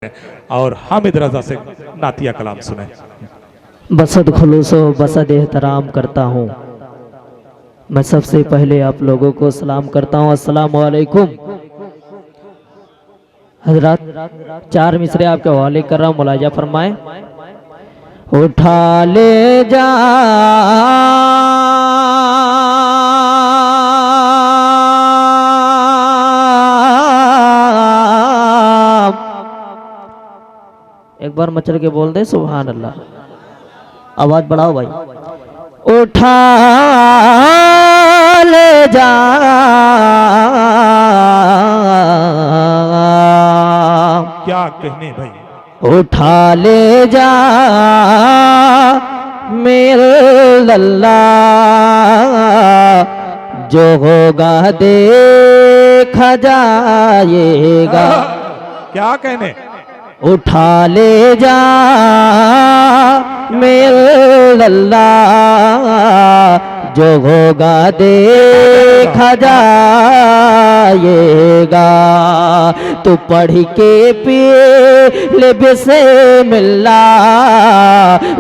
और हामिद रजा से नातिया कलाम सुने। बसद खुलूसो बसद एहतराम करता हूँ। मैं सबसे पहले आप लोगों को सलाम करता हूँ। अस्सलाम वालेकुम। हजरत चार मिसरे आपके हवाले कर रहा हूँ, मुलाजा फरमाएं। उठा ले जा एक बार मचल के बोल दे सुभान अल्लाह। आवाज बढ़ाओ भाई। उठा ले जा क्या कहने भाई, उठा ले जा मेरे लल्ला, जो होगा देखा जाएगा। क्या कहने, उठा ले जा मेरे लल्ला, जो होगा देखा जाएगा। तू पढ़ के पी ले बिस्मिल्ला,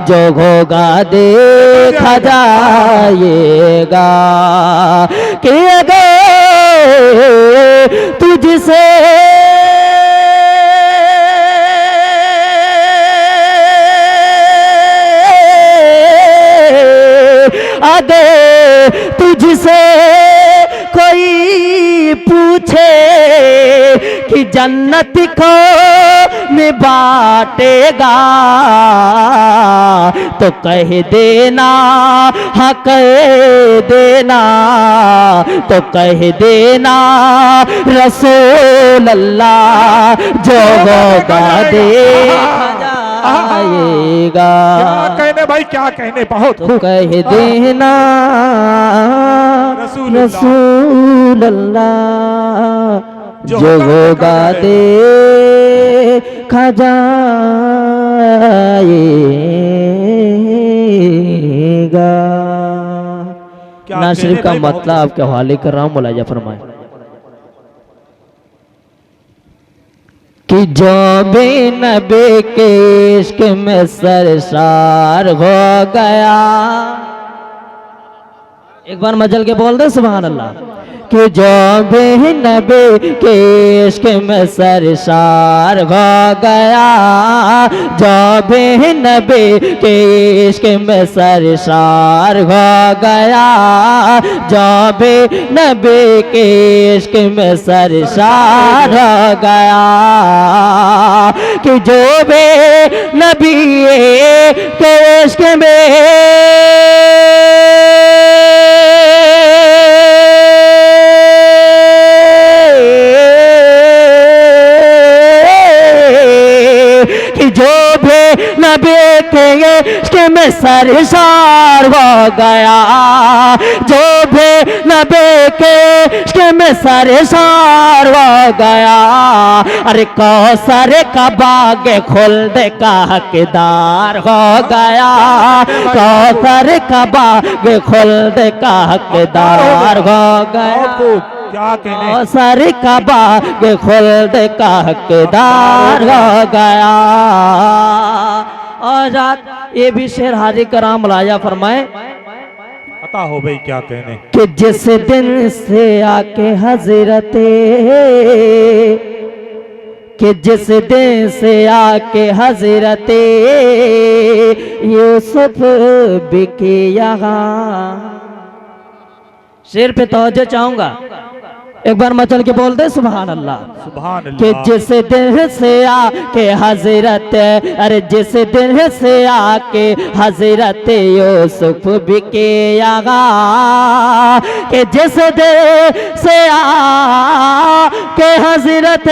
जो होगा देखा जाएगा। कि अगर तुझसे अदे तुझसे कोई पूछे कि जन्नत को में बांटेगा, तो कह देना, हाँ कह देना, तो कह देना रसूल अल्लाह, जो होगा देखा जाएगा। क्या कहने भाई, क्या कहने, बहुत तो कह देना रसूल अल्लाह, जो होगा देखा जाएगा। ना शरीफ का मतलब आपके हवाले कर रहा हूँ, मुलाजा फरमाए। कि जो भी नबी के इश्क में सरशार हो गया, एक बार मचल के बोल दे सुभान अल्लाह। कि जो भी नबी के इश्क में सरशार हो गया, जो भी नबी के इश्क में सरशार हो गया, जो भी नबी के इश्क में सरशार हो गया। कि जो भी नबी के इश्क में जो भी नबी के इश्क में सरशार हो गया, जो भी नबी के इश्क में सरशार हो गया। अरे कौसर का बाग खुल्द का हकदार हो गया, कौसर का बाग खुल्द का हकदार हो गया। क्या कहने, सर का बाग खुल्द का हकदार हो गया। और रात ये भी शेर हाजिर कराम मुलाजा फरमाए। पता हो भाई क्या कहने, कि जिस दिन से आके हजरते, कि जिस दिन से आके हजरते यूसुफ बिके यहाँ। शेर पे तवज्जो चाहूंगा, एक बार मचल के बोल दे सुभान अल्लाह। सुभान कि अल्लाह। जिस दिन से आके हजरत, अरे जिस दिन से आके हजरत यूसुफ बिके यहाँ। कि जिस दिन से आके हजरत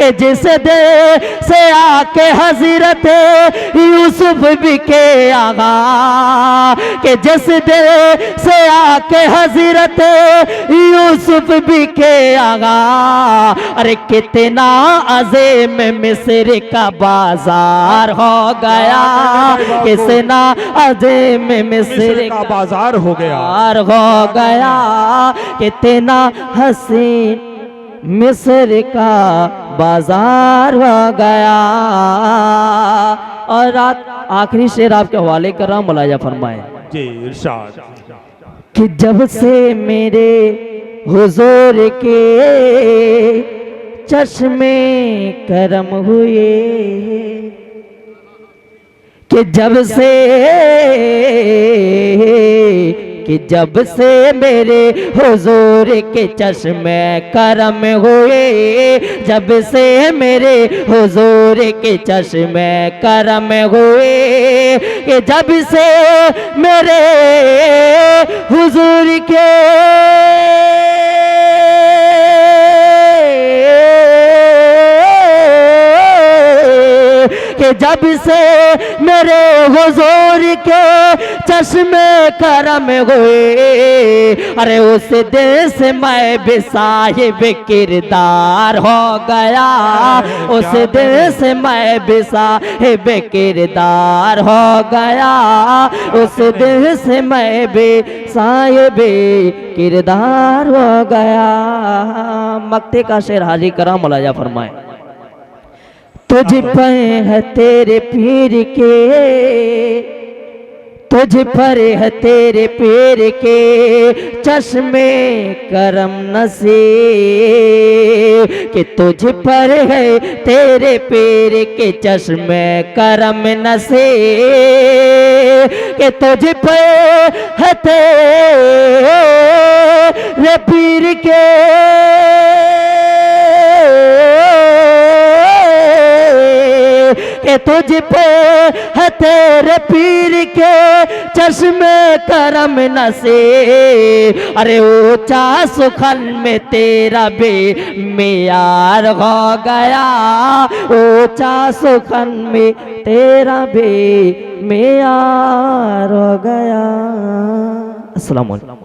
कि जिस दे से आके हजरत यूसुफ बिके आगा, कि जिस दे से आके हजरत यूसुफ बिके आगा। अरे कितना अजीम मिस्र का बाजार हो गया, कितना अजीम मिस्र का बाजार हो गया, हो गया, कितना हसीन मिस्र का बाजार हो गया। और रात आखिरी शेर आपके हवाले कर रहा हूं, मुलाजा फरमाए जी इरशाद। कि जब से मेरे हुजूर के चश्मे करम हुए, कि जब से मेरे हुजूर के चश्मे करम हुए, जब से मेरे हुजूर के चश्मे करम हुए, कि जब से मेरे हुजूर के जब से मेरे हुजूर के चश्मे करम हुए, अरे उस दिन से मैं भी साहिब किरदार हो गया, उस दिन से मैं भी साहिब किरदार हो गया, उस दिन से मैं भी साहिब किरदार हो गया। मक्ते का शेर हाजी करा, मुलाजा फरमाए। तुझ पर है तेरे पीर के, तुझ पर है तेरे पीर के चश्मे करम नसीब, कि तुझ पर है तेरे पीर के चश्मे करम नसीब, कि तुझ पर है तेरे पीर के कि तुझ पे है तेरे पीर के चश्मे करम नसीब। अरे ऊंचा सुखन में तेरा बे मियार हो गया, ऊंचा सुखन में तेरा बे मियार हो गया। अस्सलाम वालेकुम।